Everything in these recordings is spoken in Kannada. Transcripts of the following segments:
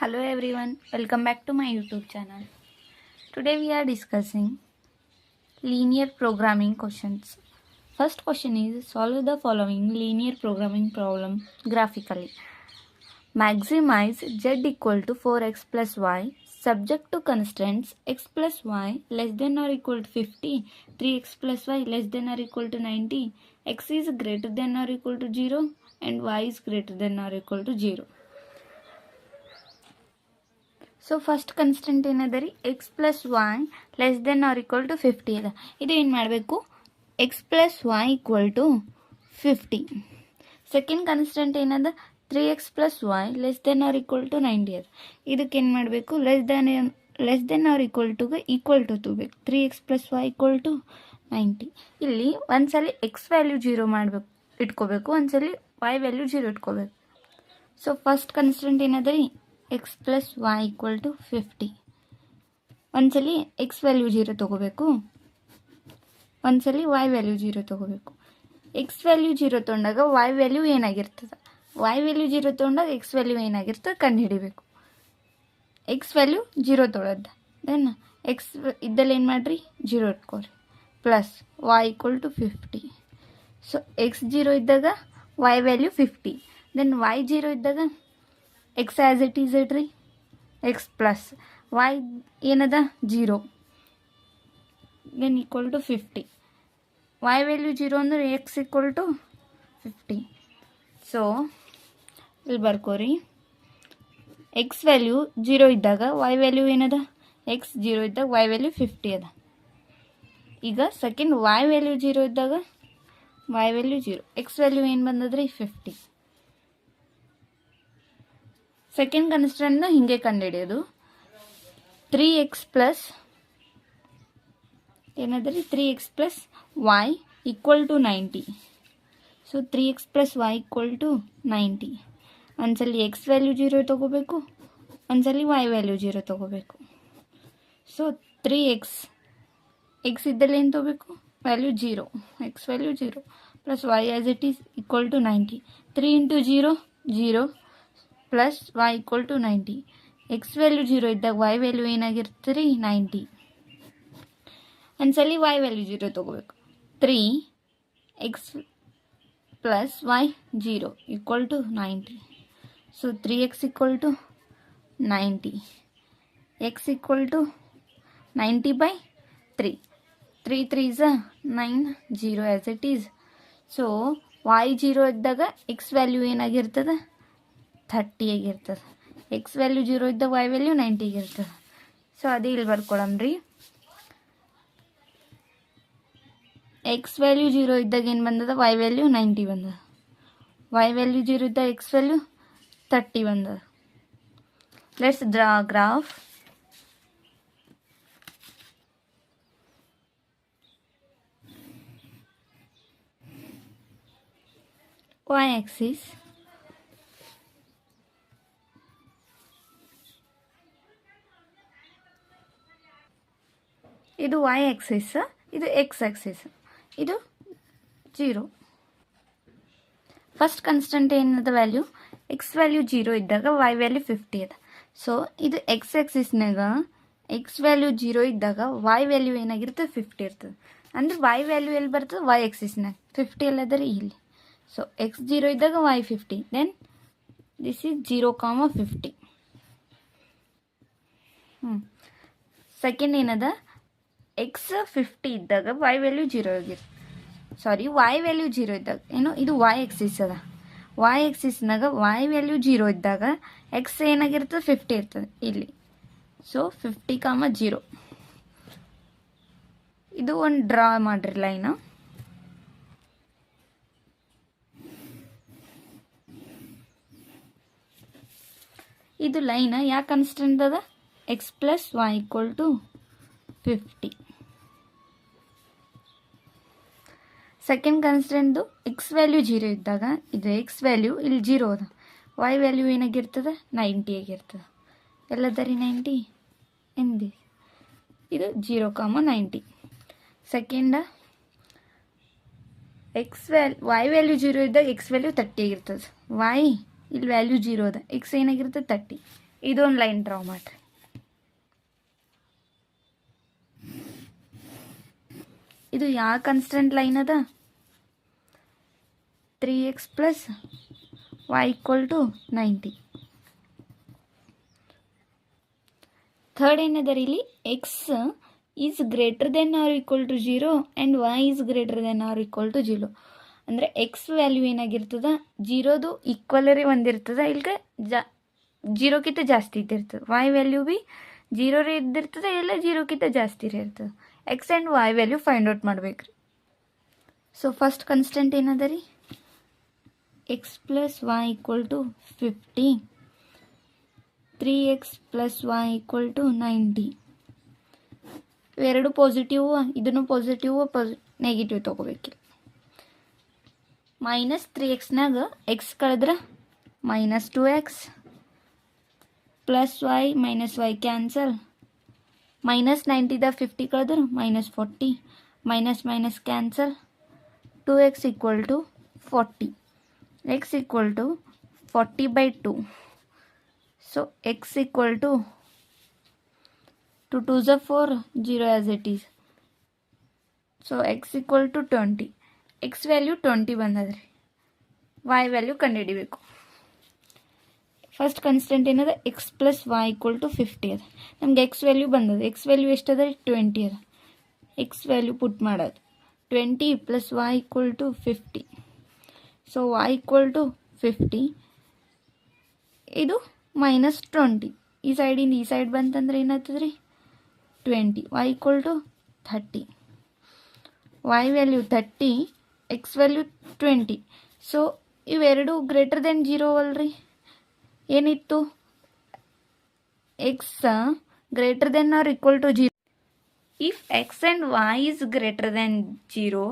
Hello everyone, welcome back to my YouTube channel. Today we are discussing linear programming questions. First question is solve the following linear programming problem graphically. Maximize z equal to 4x plus y subject to constraints x plus y less than or equal to 50, 3x plus y less than or equal to 90, x is greater than or equal to 0 and y is greater than or equal to 0. So first constant ಏನದ ರೀ x plus y less than or equal to 50 ಅದ. ಇದು ಏನು ಮಾಡಬೇಕು, x plus y equal to 50. Second constant ಏನದ 3x plus y less than or equal to 90 ಅದ. ಇದಕ್ಕೆ ಏನು ಮಾಡಬೇಕು, less than or equal to ತಗೋಬೇಕು. 3x plus y equal to 90. ಇಲ್ಲಿ ಒಂದ್ಸಲಿ ಎಕ್ಸ್ ವ್ಯಾಲ್ಯೂ 0 ಮಾಡಬೇಕು ಇಟ್ಕೋಬೇಕು, ಒಂದ್ಸಲಿ ವೈ ವ್ಯಾಲ್ಯೂ 0 ಇಟ್ಕೋಬೇಕು. ಸೊ ಫಸ್ಟ್ ಕನ್ಸ್ಟೆಂಟ್ ಏನದ ರೀ x plus y equal to 50. ಒಂದ್ಸಲಿ ಎಕ್ಸ್ ವ್ಯಾಲ್ಯೂ 0 ತೊಗೋಬೇಕು, ಒಂದ್ಸಲಿ ವೈ ವ್ಯಾಲ್ಯೂ 0 ತೊಗೋಬೇಕು. ಎಕ್ಸ್ ವ್ಯಾಲ್ಯೂ 0 ತೊಗೊಂಡಾಗ ವೈ ವ್ಯಾಲ್ಯೂ ಏನಾಗಿರ್ತದೆ, ವೈ ವ್ಯಾಲ್ಯೂ 0 ತೊಗೊಂಡಾಗ ಎಕ್ಸ್ ವ್ಯಾಲ್ಯೂ ಏನಾಗಿರ್ತದೆ ಕಂಡು ಹಿಡಿಬೇಕು. ಎಕ್ಸ್ ವ್ಯಾಲ್ಯೂ 0 ತೊಗೊಳೋದು, ದೆನ್ ಎಕ್ಸ್ ಇದ್ದಲ್ಲಿ ಏನು ಮಾಡಿರಿ 0 ಇಟ್ಕೊರಿ, plus y equal to 50. So x 0 ಇದ್ದಾಗ ವೈ ವ್ಯಾಲ್ಯೂ 50, ದೆನ್ ವೈ 0 ಇದ್ದಾಗ ಎಕ್ಸ್ ಆ್ಯಸ್ ಇಟ್ ಈಸ್ ಇಡ್ರಿ, ಎಕ್ಸ್ ಪ್ಲಸ್ ವೈ ಏನದ 0 then equal to 50. Y value 0 ಅಂದರೆ ಎಕ್ಸ್ ಈಕ್ವಲ್ ಟು 50. ಸೊ ಇಲ್ಲಿ ಬರ್ಕೋರಿ, ಎಕ್ಸ್ ವ್ಯಾಲ್ಯೂ 0 ಇದ್ದಾಗ ವೈ ವ್ಯಾಲ್ಯೂ ಏನದ, ಎಕ್ಸ್ 0 ಇದ್ದಾಗ ವೈ ವ್ಯಾಲ್ಯೂ 50 ಅದ. ಈಗ ಸೆಕೆಂಡ್ ವೈ ವ್ಯಾಲ್ಯೂ 0 ಇದ್ದಾಗ ವೈ ವ್ಯಾಲ್ಯೂ 0, ಎಕ್ಸ್ ವ್ಯಾಲ್ಯೂ ಏನು ಬಂದದ್ರಿ 50. ಸೆಕೆಂಡ್ ಕನ್ಸ್ಟೆಂಟ್ನ ಹಿಂಗೆ ಕಂಡುಹಿಡಿಯೋದು, 3x ಪ್ಲಸ್ ಏನದ ರೀ 3x plus y equal to 90. So 3x plus y equal to 90. ಒಂದ್ಸಲಿ ಎಕ್ಸ್ ವ್ಯಾಲ್ಯೂ 0 ತೊಗೋಬೇಕು, ಒಂದ್ಸಲಿ ವೈ ವ್ಯಾಲ್ಯೂ 0 ತೊಗೋಬೇಕು. ಸೊ 3x ಎಕ್ಸ್ ಇದ್ದಲ್ಲಿ ಏನು ತೊಗೋಬೇಕು, value 0, x value 0 plus y as it is equal to 90. 3 into 0 0 plus y equal to 90. X value 0 ಇದ್ದಾಗ ವೈ ವ್ಯಾಲ್ಯೂ ಏನಾಗಿರುತ್ತೆ ರೀ 90. ಒಂದ್ಸಲಿ ವೈ ವ್ಯಾಲ್ಯೂ 0 ತೊಗೋಬೇಕು, 3x plus y 0 equal to 90. So 3x equal to 90, x equal to 90 by 3. 3 3s 9, 0 as it is. So y 0 ಇದ್ದಾಗ ಎಕ್ಸ್ ವ್ಯಾಲ್ಯೂ ಏನಾಗಿರ್ತದೆ 30 ಆಗಿರ್ತದೆ, ಎಕ್ಸ್ ವ್ಯಾಲ್ಯೂ 0 ಇದ್ದಾಗ ವೈ ವ್ಯಾಲ್ಯೂ 90 ಆಗಿರ್ತದೆ. ಸೊ ಅದೇ ಇಲ್ಲಿ ಬರ್ಕೊಳಮ್ರಿ, ಎಕ್ಸ್ ವ್ಯಾಲ್ಯೂ 0 ಇದ್ದಾಗ ಏನು ಬಂದದ, ವೈ ವ್ಯಾಲ್ಯೂ 90 ಬಂದದ. ವೈ ವ್ಯಾಲ್ಯೂ 0 ಇದ್ದಾಗ ಎಕ್ಸ್ ವ್ಯಾಲ್ಯೂ 30 ಬಂದದ. Let's draw graph. Y axis, ಇದು ವೈ ಆಕ್ಸಿಸ್, ಇದು ಎಕ್ಸ್ ಆಕ್ಸಿಸ್, ಇದು 0. ಫಸ್ಟ್ ಕನ್ಸ್ಟೆಂಟ್ ಏನದ ವ್ಯಾಲ್ಯೂ, ಎಕ್ಸ್ ವ್ಯಾಲ್ಯೂ 0 ಇದ್ದಾಗ ವೈ ವ್ಯಾಲ್ಯೂ 50 ಅದ. ಸೊ ಇದು ಎಕ್ಸ್ ಆಕ್ಸಿಸ್ನಾಗ ಎಕ್ಸ್ ವ್ಯಾಲ್ಯೂ 0 ಇದ್ದಾಗ ವೈ ವ್ಯಾಲ್ಯೂ ಏನಾಗಿರ್ತದೆ 50 ಇರ್ತದೆ. ಅಂದ್ರೆ ವೈ ವ್ಯಾಲ್ಯೂ ಎಲ್ಲಿ ಬರ್ತದೆ, ವೈ ಆಕ್ಸಿಸ್ನಾಗ 50 ಅಲ್ಲದ ರೀ ಇಲ್ಲಿ. ಸೊ ಎಕ್ಸ್ 0 ಇದ್ದಾಗ y 50, then this is 0, 50. Second ಏನದ, ಎಕ್ಸ್ 50 ಇದ್ದಾಗ ವೈ ವ್ಯಾಲ್ಯೂ 0 ಆಗಿರ್ತದೆ, ವೈ ವ್ಯಾಲ್ಯೂ 0 ಇದ್ದಾಗ ಏನು, ಇದು ವೈ ಆಕ್ಸಿಸ್ ಅದ. ವೈ ಆಕ್ಸಿಸ್ನಾಗ ವೈ ವ್ಯಾಲ್ಯೂ 0 ಇದ್ದಾಗ ಎಕ್ಸ್ ಏನಾಗಿರ್ತದೆ 50 ಇರ್ತದೆ ಇಲ್ಲಿ. ಸೊ 50, 0. ಇದು ಒಂದು ಡ್ರಾ ಮಾಡ್ರಿ ಲೈನ್. ಇದು ಲೈನ್ ಯಾಕೆ ಕನ್ಸ್ಟೆಂಟ್ ಅದ, x plus y equal to 50. Second ಕನ್ಸ್ಟೆಂಟ್ದು ಎಕ್ಸ್ ವ್ಯಾಲ್ಯೂ 0 ಇದ್ದಾಗ ಇದು ಎಕ್ಸ್ ವ್ಯಾಲ್ಯೂ ಇಲ್ಲಿ 0 ಅದ, ವೈ ವ್ಯಾಲ್ಯೂ ಏನಾಗಿರ್ತದೆ 90 ಆಗಿರ್ತದೆ. ಎಲ್ಲದ ರೀ 90 ಎಂದಿ, ಇದು 0, 90. ಸೆಕೆಂಡ ವೈ ವ್ಯಾಲ್ಯೂ 0 ಇದ್ದಾಗ ಎಕ್ಸ್ ವ್ಯಾಲ್ಯೂ 30 ಆಗಿರ್ತದೆ, ವೈ ಇಲ್ಲಿ ವ್ಯಾಲ್ಯೂ 0 ಅದ, ಎಕ್ಸ್ ಏನಾಗಿರ್ತದೆ 30. ಇದೊಂದು ಲೈನ್ ಡ್ರಾ ಮಾಡಿರಿ. ಇದು ಯಾವ ಕನ್ಸ್ಟೆಂಟ್ ಲೈನ್ ಅದ? 3x plus y equal to 90. Third ಏನದರಿ ಇಲ್ಲಿ x is greater than or equal to 0 and y is greater than or equal to 0. ಅಂದರೆ ಎಕ್ಸ್ ವ್ಯಾಲ್ಯೂ ಏನಾಗಿರ್ತದ, 0ದು ಈಕ್ವಲರಿ ಒಂದಿರ್ತದ, ಇಲ್ಲಿಗೆ 0ಕ್ಕಿಂತ ಜಾಸ್ತಿ ಇದ್ದಿರ್ತದೆ. y ವ್ಯಾಲ್ಯೂ ಬಿ 0 ಇದ್ದಿರ್ತದೆ, ಇಲ್ಲ 0ಕ್ಕಿಂತ ಜಾಸ್ತಿ ಇರ್ತದೆ. X and y value find out ಮಾಡ್ಬೇಕ್ರಿ. ಸೊ ಫಸ್ಟ್ ಕನ್ಸ್ಟೆಂಟ್ ಏನದ ರೀ, x plus y equal to 50, 3x plus y equal to 90. ಇವೆರಡು ಪಾಸಿಟಿವ್, ಇದನ್ನು ಪಾಸಿಟಿವ್ ನೆಗೆಟಿವ್ ತೊಗೋಬೇಕಿಲ್ಲ. ಮೈನಸ್ 3xನಾಗ ಎಕ್ಸ್ ಕಳೆದ್ರೆ minus 2x plus y minus y cancel. Minus 90ದ 50 ಕಳೆದ್ರೆ minus 40, minus minus cancel. 2x equal to 40, x equal to 40/2. So x equal to 2 2s are 4, 0 as it is. So x equal to 20. X value 20 ಬಂದದ್ರಿ. y ವ್ಯಾಲ್ಯೂ ಕಂಡುಹಿಡಿಬೇಕು. ಫಸ್ಟ್ ಕನ್ಸ್ಟೆಂಟ್ ಏನದ, x plus y equal to 50 ಅದ. ನಮ್ಗೆ ಎಕ್ಸ್ ವ್ಯಾಲ್ಯೂ ಬಂದದ. ಎಕ್ಸ್ ವ್ಯಾಲ್ಯೂ ಎಷ್ಟದ, 20 ಅದ. ಎಕ್ಸ್ ವ್ಯಾಲ್ಯೂ ಪುಟ್ ಮಾಡೋದು 20 plus y equal to 50. So y equal to 50, ಇದು ಮೈನಸ್ 20. ಈ ಸೈಡಿಂದ ಈ ಸೈಡ್ ಬಂತಂದ್ರೆ ಏನಾಗ್ತದೆ ರೀ, 20. y equal to 30. y value 30, x value 20. So ಇವೆರಡು ಗ್ರೇಟರ್ ದೆನ್ 0 ಅಲ್ರಿ. ಏನಿತ್ತು, x greater than or equal to 0. If x and y is greater than 0,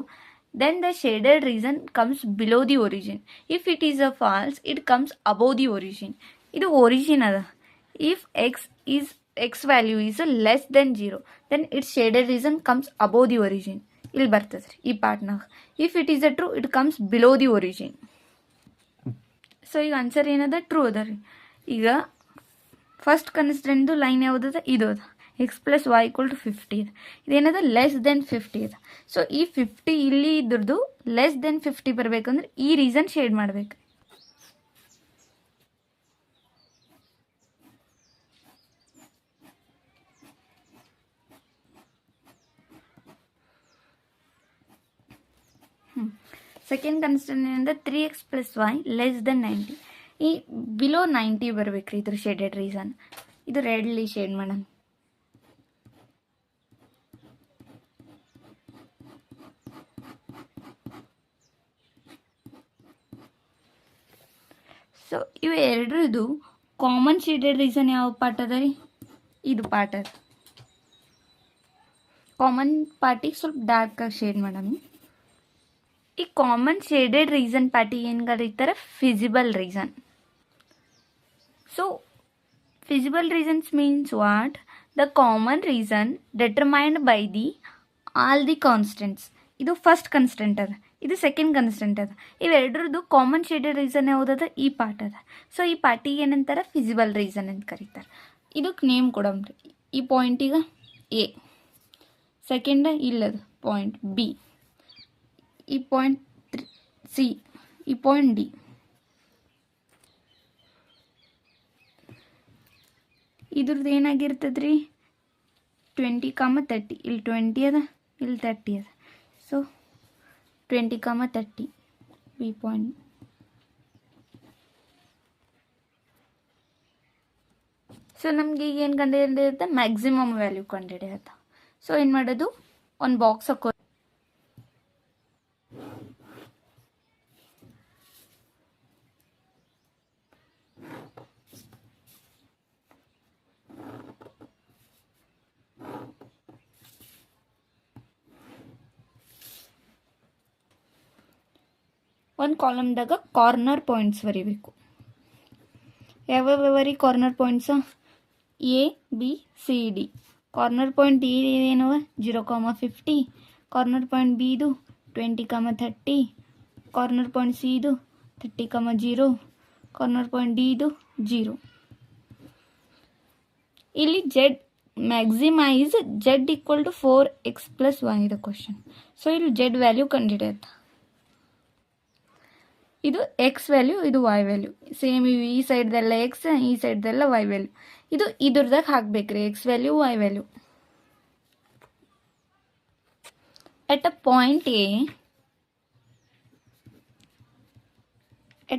then the shaded region comes below the origin. If it is a false, it comes above the origin. ಇದು origin ಅದ. If x value is less than 0, then its shaded region comes above the origin. ಇಲ್ಲಿ ಬರ್ತದೆ ರೀ ಈ ಪಾರ್ಟ್ನಾಗ. If it is a true, it comes below the origin. So ಈಗ ಆನ್ಸರ್ ಏನದ, ಟ್ರೂ ಅದ ರೀ. ಈಗ ಫಸ್ಟ್ ಕನ್ಸ್ಟೆಂಟ್ದು ಲೈನ್ ಯಾವುದದ, ಇದು ಅದ. X plus y equal to 50 ಇದೆ. ಇದೇನದ, ಲೆಸ್ ದೆನ್ 50 ಇದೆ. ಸೊ ಈ 50 ಇಲ್ಲಿ ಇದ್ರದ್ದು ಲೆಸ್ ದೆನ್ 50 ಬರಬೇಕಂದ್ರೆ ಈ ರೀಸನ್ ಶೇಡ್ ಮಾಡ್ಬೇಕು. ಸೆಕೆಂಡ್ ಕನ್ಸ್ಟೆಂಟ್ ಏನಂದ್ರೆ 3x plus y less than 90. ಈ ಬಿಲೋ 90 ಬರ್ಬೇಕ್ರಿ ಇದ್ರ ಶೇಡೆಡ್ ರೀಸನ್. ಇದು ರೆಡ್ಲಿ ಶೇಡ್ ಮಾಡೋಣ. ಸೊ ಇವು ಎರಡರದು ಕಾಮನ್ ಶೇಡೆಡ್ ರೀಸನ್ ಯಾವ ಪಾರ್ಟ್ ಅದ ರೀ, ಇದು ಪಾರ್ಟ್ ಅದ. ಕಾಮನ್ ಪಾರ್ಟಿಗೆ ಸ್ವಲ್ಪ ಡಾರ್ಕ್ ಆಗಿ ಶೇಡ್ ಮಾಡೋಣ. ಈ ಕಾಮನ್ ಶೇಡೆಡ್ ರೀಸನ್ ಪಾರ್ಟಿಗೆ ಏನು ಕರೀತಾರೆ, feasible region. So feasible regions means what, the common region determined by the all the constants. ಇದು ಫಸ್ಟ್ ಕನ್ಸ್ಟೆಂಟ್ ಅದ, ಇದು ಸೆಕೆಂಡ್ ಕನ್ಸ್ಟೆಂಟ್ ಅದ. ಇವೆರಡರದ್ದು ಕಾಮನ್ ಶೇಡೆಡ್ ರೀಸನ್ ಯಾವುದದ, ಈ ಪಾರ್ಟ್ ಅದ. ಸೊ ಈ ಪಾರ್ಟಿಗೆ ಏನಂತಾರೆ, ಫಿಸಿಬಲ್ ರೀಸನ್ ಅಂತ ಕರೀತಾರೆ. ಇದಕ್ಕೆ ನೇಮ್ ಕೊಡಮ್ರಿ. ಈ ಪಾಯಿಂಟಿಗೆ ಎ, ಸೆಕೆಂಡ ಇಲ್ಲದ ಪಾಯಿಂಟ್ ಬಿ, ಈ ಪಾಯಿಂಟ್ ಸಿ, ಈ ಪಾಯಿಂಟ್ ಡಿ. ಇದ್ರದ್ದು ಏನಾಗಿರ್ತದೆ ರೀ, 20, 30. ಇಲ್ಲಿ 20 ಅದ, ಇಲ್ಲಿ 30 ಅದ. So 20, 30 B point. ಸೊ ನಮ್ಗೆ ಈಗ ಏನು ಕಂಡುಹಿಡಿಯುತ್ತೆ, ಮ್ಯಾಕ್ಸಿಮಮ್ ವ್ಯಾಲ್ಯೂ ಕಂಡುಹಿಡಿಯುತ್ತೆ. ಸೊ ಏನು ಮಾಡೋದು, ಒಂದು ಬಾಕ್ಸ್ ಹಾಕೋ. ಒಂದು ಕಾಲಮ್ದಾಗ ಕಾರ್ನರ್ ಪಾಯಿಂಟ್ಸ್ ಬರೀಬೇಕು. ಯಾವ್ಯಾವ corner points, A B C D. Corner point A ಏನವ, 0,50. ಕಾರ್ನರ್ ಪಾಯಿಂಟ್ ಬಿ ಇದು 20, 30. ಕಾರ್ನರ್ ಪಾಯಿಂಟ್ ಸಿ ಇದು 30, 0. ಕಾರ್ನರ್ ಪಾಯಿಂಟ್ ಡಿ ಇದು 0. ಇಲ್ಲಿ Z maximize Z equal to 4x+y ಇದೆ ಕ್ವಶನ್. ಸೊ ಇಲ್ಲಿ ಜೆಡ್ ವ್ಯಾಲ್ಯೂ ಕಂಡುಹಿಡಿಯುತ್ತೆ. ಇದು ಎಕ್ಸ್ ವ್ಯಾಲ್ಯೂ, ಇದು ವೈ ವ್ಯಾಲ್ಯೂ. ಸೇಮ್ ಈ ಸೈಡ್ದೆಲ್ಲ ಎಕ್ಸ್, ಈ ಸೈಡ್ದೆಲ್ಲ ವೈ ವ್ಯಾಲ್ಯೂ. ಇದು ಇದ್ರದಾಗ ಹಾಕ್ಬೇಕ್ರಿ, x value y value. At a point A 0,50,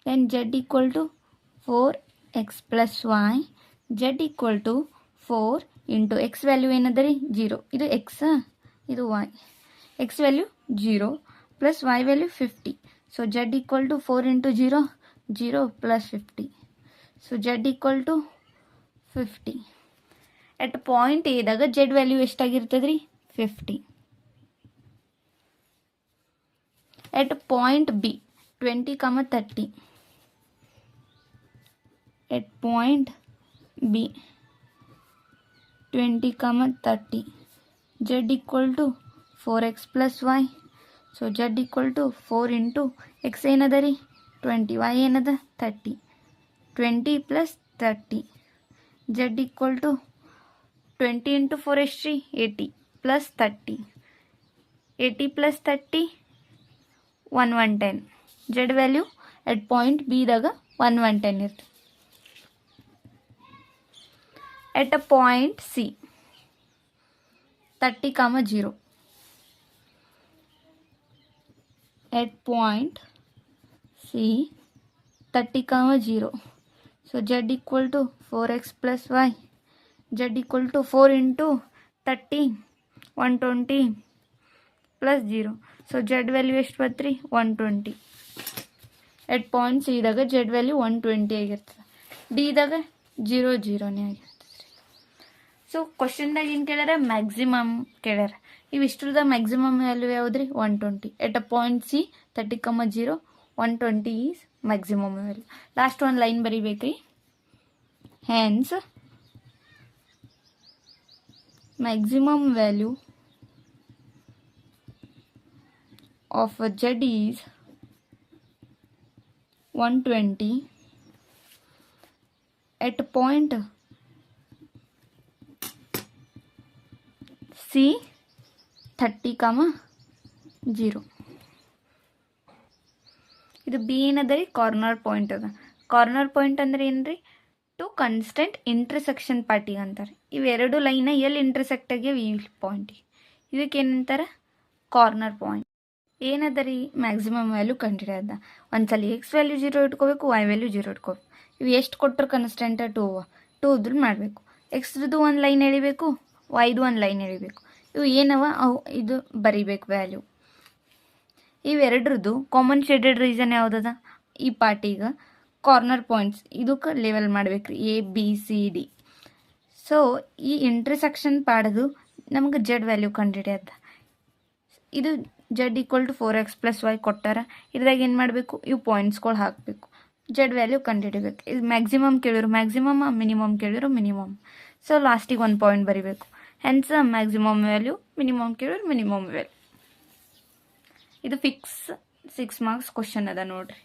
then z equal to 4x+y, z equal to 4 into x value ಏನದ ರೀ 0, ಇದು ಎಕ್ಸ್, ಇದು y. X value 0 plus y value 50. So z equal to 4 into 0, 0 plus 50. So z equal to 50. At point ಎದಾಗ z ವ್ಯಾಲ್ಯೂ ಎಷ್ಟಾಗಿರ್ತದೆ ರೀ 50. At point B 20,30. At point B 20,30, z equal to 4x+y. So z equal to 4 into x ಏನದ ರೀ 20, y ಏನದ 30, 20 plus 30. z equal to 20 into 4 ಎಷ್ಟು ರೀ 80 plus 30, 80 plus 30 110. z value at point ಬಿದಾಗ 110 ಇರ್ತದೆ. At a point C 30,0. At point C 30,0. So z equal to 4x+y. Z equal to 4 into 30, 120 plus 0. So z value ಎಷ್ಟು ಬತ್ರಿ 120. At point C ದಾಗ z value 120 ಆಗಿರ್ತದೆ. D ದಾಗ 0 0ನೇ ಆಗಿರ್ತದೆ. ಸೊ ಕ್ವಶನ್ದಾಗ ಏನು ಕೇಳ್ಯಾರ, ಮ್ಯಾಕ್ಸಿಮಮ್ ಕೇಳ್ಯಾರ. ಇವಿಷ್ಟ್ರದ ಮ್ಯಾಕ್ಸಿಮಮ್ ವ್ಯಾಲ್ಯೂ ಯಾವುದ್ರಿ 120. At a point C 30,0, 120 is maximum value. Last ಒಂದು ಲೈನ್ ಬರೀಬೇಕ್ರಿ. Hence maximum value of z is 120 at point C 30,0. ಇದು ಬಿ ಏನದ ರೀ ಕಾರ್ನರ್ ಪಾಯಿಂಟ್ ಅದ. ಕಾರ್ನರ್ ಪಾಯಿಂಟ್ ಅಂದ್ರೆ ಏನ್ರಿ, ಟು ಕನ್ಸ್ಟೆಂಟ್ ಇಂಟರ್ಸೆಕ್ಷನ್ ಪಾರ್ಟಿಗೆ ಅಂತಾರೆ. ಇವೆರಡು ಲೈನ ಎಲ್ಲಿ ಇಂಟರ್ಸೆಕ್ಟ್ ಆಗ್ಯಾವ ಈ ಪಾಯಿಂಟಿಗೆ, ಇದಕ್ಕೆ ಏನಂತಾರೆ ಕಾರ್ನರ್ ಪಾಯಿಂಟ್. ಏನದ ರೀ ಮ್ಯಾಕ್ಸಿಮಮ್ ವ್ಯಾಲ್ಯೂ ಕಂಡುಹಿಡಿಯೋದ. ಒಂದ್ಸಲ ಎಕ್ಸ್ ವ್ಯಾಲ್ಯೂ 0 ಇಟ್ಕೋಬೇಕು, ವೈ ವ್ಯಾಲ್ಯೂ 0 ಇಟ್ಕೋಬೇಕು. ಇವು ಎಷ್ಟು ಕೊಟ್ಟರು ಕನ್ಸ್ಟೆಂಟ್ 2 ಇದ್ರೂ ಮಾಡಬೇಕು. ಎಕ್ಸ್ದು ಒಂದು ಲೈನ್ ಎಳಿಬೇಕು, ವೈದು ಒಂದು ಲೈನ್ ಎಳಿಬೇಕು. ಇವು ಏನವ ಅವು ಇದು ಬರಿಬೇಕು ವ್ಯಾಲ್ಯೂ. ಇವೆರಡ್ರದ್ದು ಕಾಮನ್ ಶೇಡೆಡ್ ರೀಸನ್ ಯಾವುದದ, ಈ ಪಾರ್ಟಿಗೆ ಕಾರ್ನರ್ ಪಾಯಿಂಟ್ಸ್ ಇದಕ್ಕೆ ಲೆವೆಲ್ ಮಾಡ್ಬೇಕ್ರಿ, A B C D. So ಈ ಇಂಟರ್ಸೆಕ್ಷನ್ ಪಾಡೋದು ನಮ್ಗೆ ಜೆಡ್ ವ್ಯಾಲ್ಯೂ ಕಂಡುಹಿಡಿಯದ. ಇದು ಜೆಡ್ ಈಕ್ವಲ್ ಟು 4x+y ಕೊಟ್ಟಾರ. ಇದ್ರಾಗ ಏನು ಮಾಡಬೇಕು, ಇವು ಪಾಯಿಂಟ್ಸ್ಗಳು ಹಾಕಬೇಕು, ಜೆಡ್ ವ್ಯಾಲ್ಯೂ ಕಂಡುಹಿಡಿಬೇಕು. ಇದು ಮ್ಯಾಕ್ಸಿಮಮ್ ಕೇಳಿದ್ರು ಮ್ಯಾಕ್ಸಿಮಮ್, ಮಿನಿಮಮ್ ಕೇಳಿದ್ರು ಮಿನಿಮಮ್. ಸೊ ಲಾಸ್ಟಿಗೆ ಒಂದು ಪಾಯಿಂಟ್ ಬರಿಬೇಕು. ಹೆನ್ಸ್ ಮ್ಯಾಕ್ಸಿಮಮ್ ವ್ಯಾಲ್ಯೂ, ಮಿನಿಮಮ್ ಕೇಳಿದ್ರು ಮಿನಿಮಮ್ ವ್ಯಾಲ್ಯೂ. ಇದು ಫಿಕ್ಸ್ 6 ಮಾರ್ಕ್ಸ್ ಕ್ವಶನ್ ಅದ ನೋಡ್ರಿ.